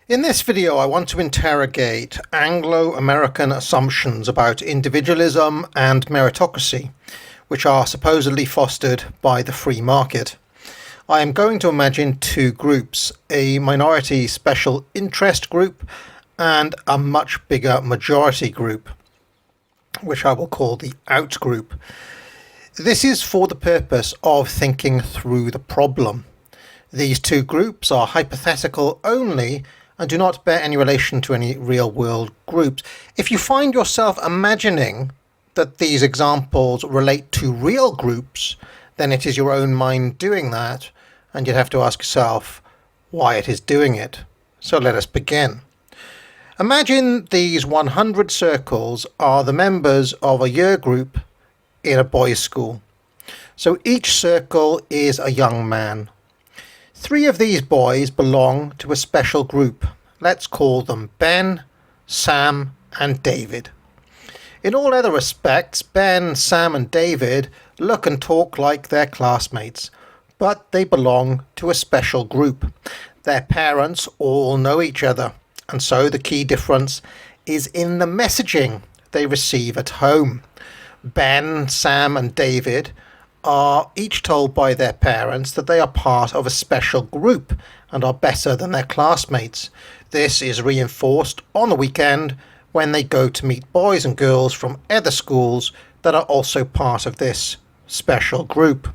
In this video, I want to interrogate Anglo-American assumptions about individualism and meritocracy, which are supposedly fostered by the free market. I am going to imagine two groups, a minority special interest group and a much bigger majority group, which I will call the out group. This is for the purpose of thinking through the problem. These two groups are hypothetical only and do not bear any relation to any real-world groups. If you find yourself imagining that these examples relate to real groups, then it is your own mind doing that, and you'd have to ask yourself why it is doing it. So let us begin. Imagine these 100 circles are the members of a year group in a boys' school. So each circle is a young man. 3 of these boys belong to a special group. Let's call them Ben, Sam and David. In all other respects, Ben, Sam and David look and talk like their classmates, but they belong to a special group. Their parents all know each other, and so the key difference is in the messaging they receive at home. Ben, Sam and David are each told by their parents that they are part of a special group and are better than their classmates. This is reinforced on the weekend when they go to meet boys and girls from other schools that are also part of this special group.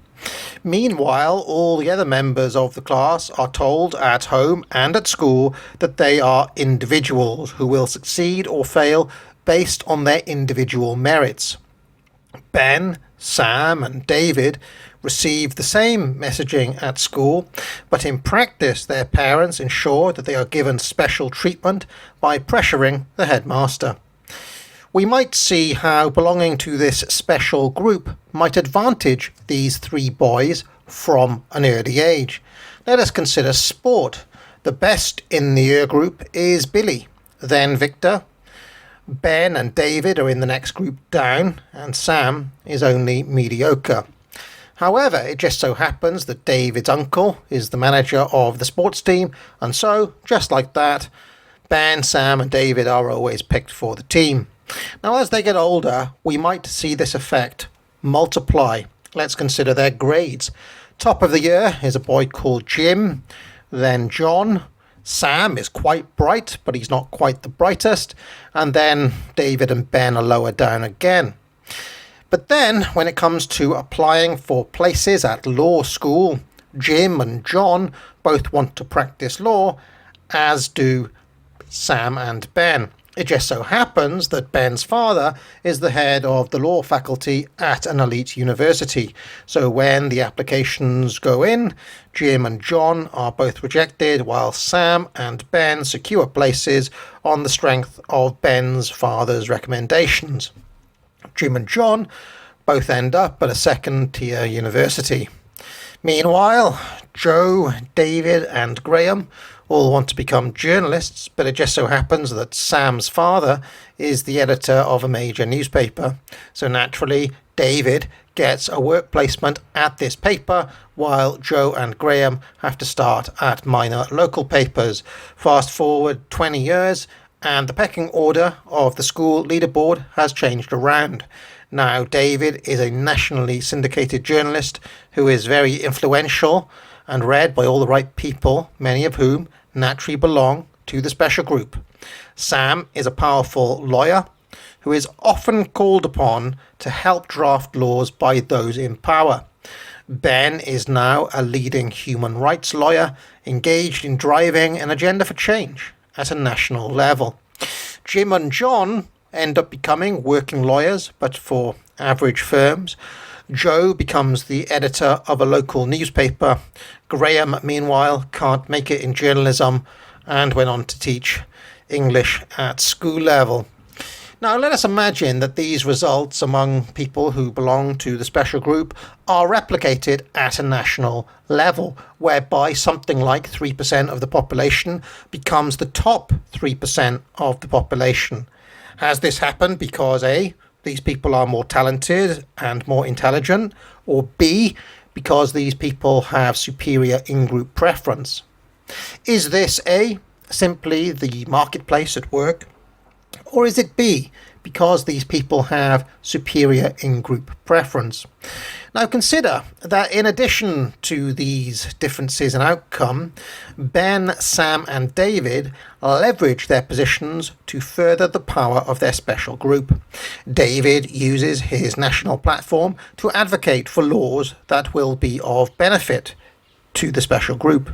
Meanwhile, all the other members of the class are told at home and at school that they are individuals who will succeed or fail based on their individual merits. Ben, Sam and David receive the same messaging at school, but in practice their parents ensure that they are given special treatment by pressuring the headmaster. We might see how belonging to this special group might advantage these 3 boys from an early age. Let us consider sport. The best in the year group is Billy, then Victor. Ben and David are in the next group down, and Sam is only mediocre. However, it just so happens that David's uncle is the manager of the sports team, and so, just like that, Ben, Sam and David are always picked for the team. Now, as they get older, we might see this effect multiply. Let's consider their grades. Top of the year is a boy called Jim, then John. Sam is quite bright, but he's not quite the brightest. And then David and Ben are lower down again. But then, when it comes to applying for places at law school, Jim and John both want to practice law, as do Sam and Ben. It just so happens that Ben's father is the head of the law faculty at an elite university. So when the applications go in, Jim and John are both rejected, while Sam and Ben secure places on the strength of Ben's father's recommendations. Jim and John both end up at a second-tier university. Meanwhile, Joe, David and Graham all want to become journalists, but it just so happens that Sam's father is the editor of a major newspaper. So naturally, David gets a work placement at this paper, while Joe and Graham have to start at minor local papers. Fast forward 20 years, and the pecking order of the school leaderboard has changed around. Now, David is a nationally syndicated journalist who is very influential and read by all the right people, many of whom naturally belong to the special group. Sam is a powerful lawyer who is often called upon to help draft laws by those in power. Ben is now a leading human rights lawyer engaged in driving an agenda for change at a national level. Jim and John end up becoming working lawyers, but for average firms. Joe becomes the editor of a local newspaper. Graham, meanwhile, can't make it in journalism and went on to teach English at school level. Now, let us imagine that these results among people who belong to the special group are replicated at a national level, whereby something like 3% of the population becomes the top 3% of the population. Has this happened because A, these people are more talented and more intelligent, or B, because these people have superior in-group preference? Is this a simply the marketplace at work? Or is it B, because these people have superior in-group preference? Now consider that in addition to these differences in outcome, Ben, Sam and David leverage their positions to further the power of their special group. David uses his national platform to advocate for laws that will be of benefit to the special group.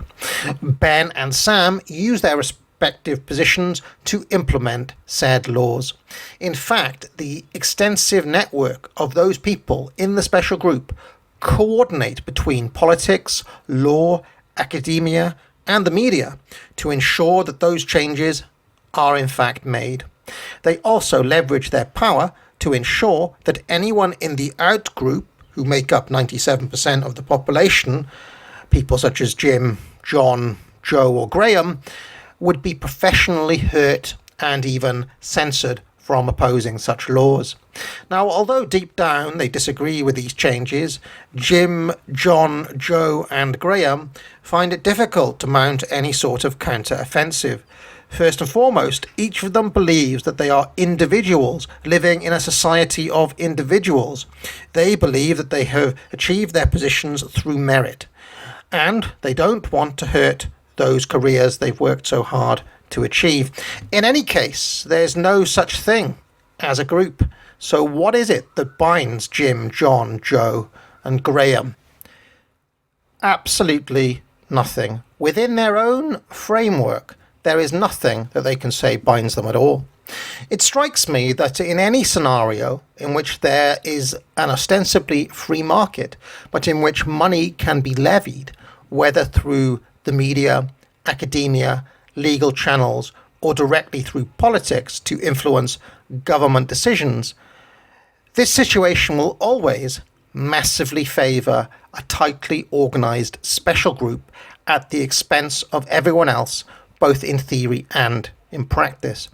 Ben and Sam use their respective positions to implement said laws. In fact, the extensive network of those people in the special group coordinate between politics, law, academia, and the media to ensure that those changes are in fact made. They also leverage their power to ensure that anyone in the out group, who make up 97% of the population, people such as Jim, John, Joe, or Graham, would be professionally hurt and even censored from opposing such laws. Now, although deep down they disagree with these changes, Jim, John, Joe, and Graham find it difficult to mount any sort of counter-offensive. First and foremost, each of them believes that they are individuals living in a society of individuals. They believe that they have achieved their positions through merit, and they don't want to hurt those careers they've worked so hard to achieve. In any case, there's no such thing as a group. So what is it that binds Jim, John, Joe, and Graham? Absolutely nothing. Within their own framework, there is nothing that they can say binds them at all. It strikes me that in any scenario in which there is an ostensibly free market, but in which money can be levied, whether through the media, academia, legal channels, or directly through politics to influence government decisions, this situation will always massively favour a tightly organised special group at the expense of everyone else, both in theory and in practice.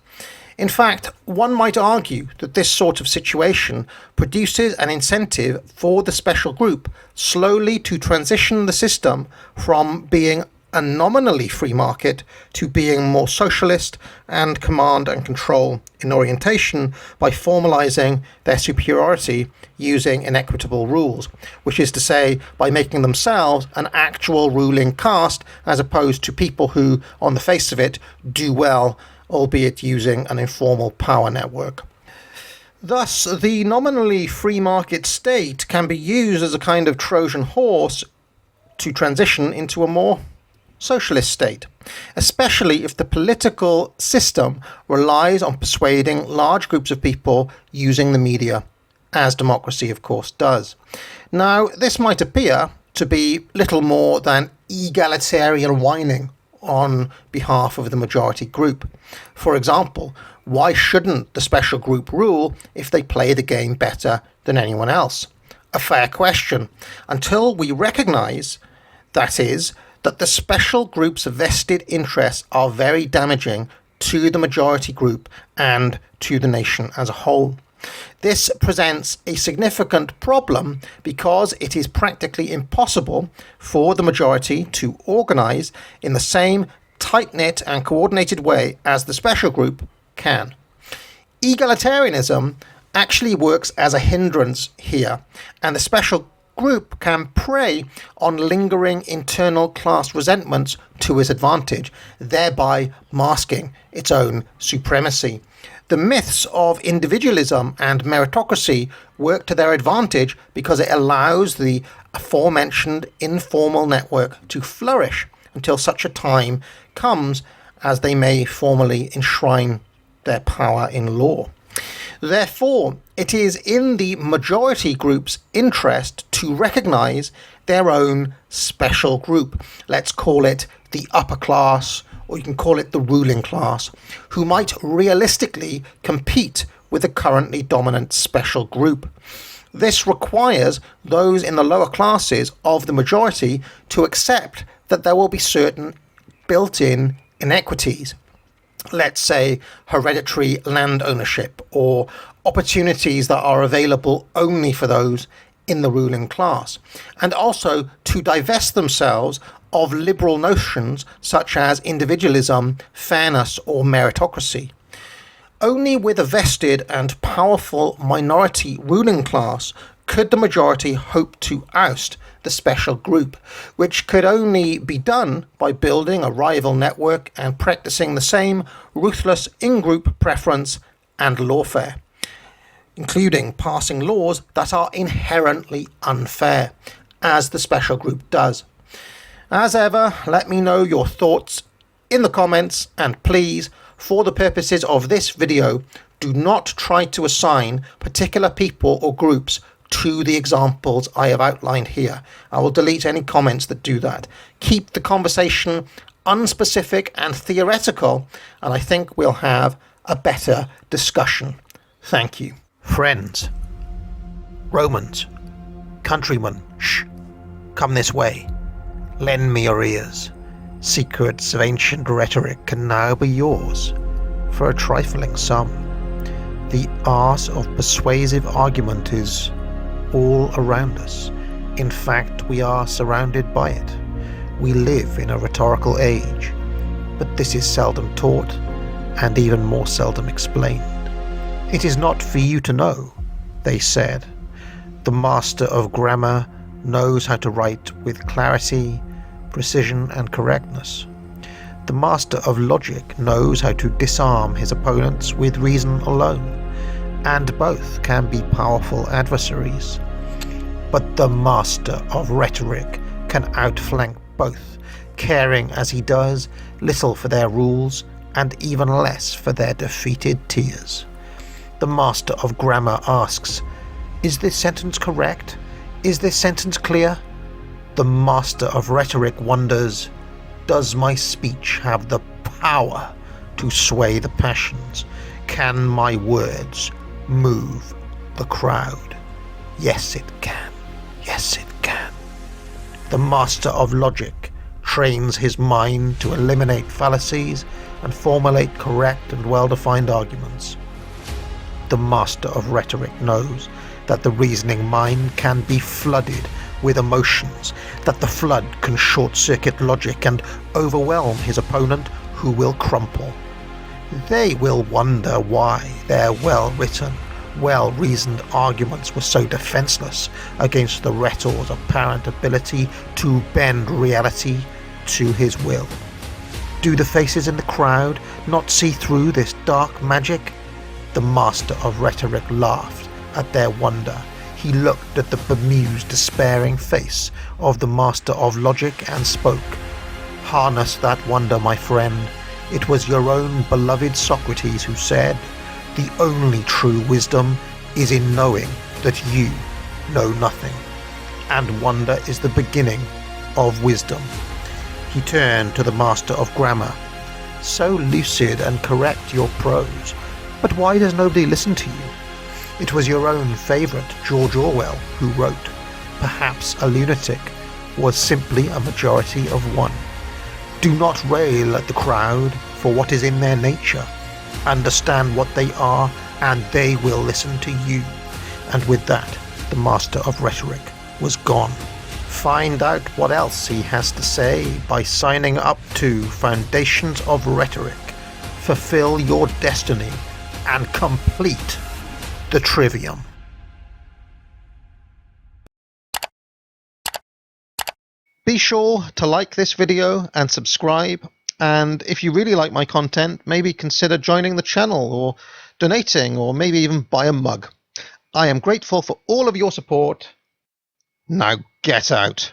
In fact, one might argue that this sort of situation produces an incentive for the special group slowly to transition the system from being a nominally free market to being more socialist and command and control in orientation by formalising their superiority using inequitable rules, which is to say by making themselves an actual ruling caste as opposed to people who, on the face of it, do well, albeit using an informal power network. Thus, the nominally free market state can be used as a kind of Trojan horse to transition into a more socialist state, especially if the political system relies on persuading large groups of people using the media, as democracy of course does. Now, this might appear to be little more than egalitarian whining on behalf of the majority group. For example, why shouldn't the special group rule if they play the game better than anyone else? A fair question, until we recognise, that is, that the special group's vested interests are very damaging to the majority group and to the nation as a whole. This presents a significant problem because it is practically impossible for the majority to organise in the same tight-knit and coordinated way as the special group can. Egalitarianism actually works as a hindrance here, and the special group can prey on lingering internal class resentments to its advantage, thereby masking its own supremacy. The myths of individualism and meritocracy work to their advantage because it allows the aforementioned informal network to flourish until such a time comes as they may formally enshrine their power in law. Therefore, it is in the majority group's interest to recognise their own special group. Let's call it the upper class, or you can call it the ruling class, who might realistically compete with the currently dominant special group. This requires those in the lower classes of the majority to accept that there will be certain built-in inequities. Let's say hereditary land ownership or opportunities that are available only for those in the ruling class, and also to divest themselves of liberal notions such as individualism, fairness, or meritocracy. Only with a vested and powerful minority ruling class could the majority hope to oust the special group, which could only be done by building a rival network and practicing the same ruthless in-group preference and lawfare, including passing laws that are inherently unfair, as the special group does. As ever, let me know your thoughts in the comments, and please, for the purposes of this video, do not try to assign particular people or groups to the examples I have outlined here. I will delete any comments that do that. Keep the conversation unspecific and theoretical, and I think we'll have a better discussion. Thank you. Friends, Romans, countrymen, shh, come this way. Lend me your ears. Secrets of ancient rhetoric can now be yours for a trifling sum. The art of persuasive argument is all around us. In fact, we are surrounded by it. We live in a rhetorical age, but this is seldom taught and even more seldom explained. It is not for you to know, they said. The master of grammar knows how to write with clarity, precision, and correctness. The master of logic knows how to disarm his opponents with reason alone, and both can be powerful adversaries. But the master of rhetoric can outflank both, caring as he does little for their rules and even less for their defeated tears. The master of grammar asks, "Is this sentence correct? Is this sentence clear?" The master of rhetoric wonders, "Does my speech have the power to sway the passions? Can my words move the crowd?" Yes, it can. Yes, it can. The master of logic trains his mind to eliminate fallacies and formulate correct and well-defined arguments. The master of rhetoric knows that the reasoning mind can be flooded with emotions, that the flood can short-circuit logic and overwhelm his opponent, who will crumple. They will wonder why their well-written, well-reasoned arguments were so defenseless against the rhetor's apparent ability to bend reality to his will. Do the faces in the crowd not see through this dark magic? The master of rhetoric laughed at their wonder. He looked at the bemused, despairing face of the master of logic and spoke. "Harness that wonder, my friend. It was your own beloved Socrates who said, 'The only true wisdom is in knowing that you know nothing.' And wonder is the beginning of wisdom." He turned to the master of grammar. "So lucid and correct your prose, but why does nobody listen to you? It was your own favourite George Orwell who wrote, 'Perhaps a lunatic was simply a majority of one.' Do not rail at the crowd for what is in their nature. Understand what they are, and they will listen to you." And with that, the master of rhetoric was gone. Find out what else he has to say by signing up to Foundations of Rhetoric. Fulfill your destiny and complete the trivium. Be sure to like this video and subscribe, and if you really like my content, maybe consider joining the channel or donating, or maybe even buy a mug. I am grateful for all of your support. Now get out.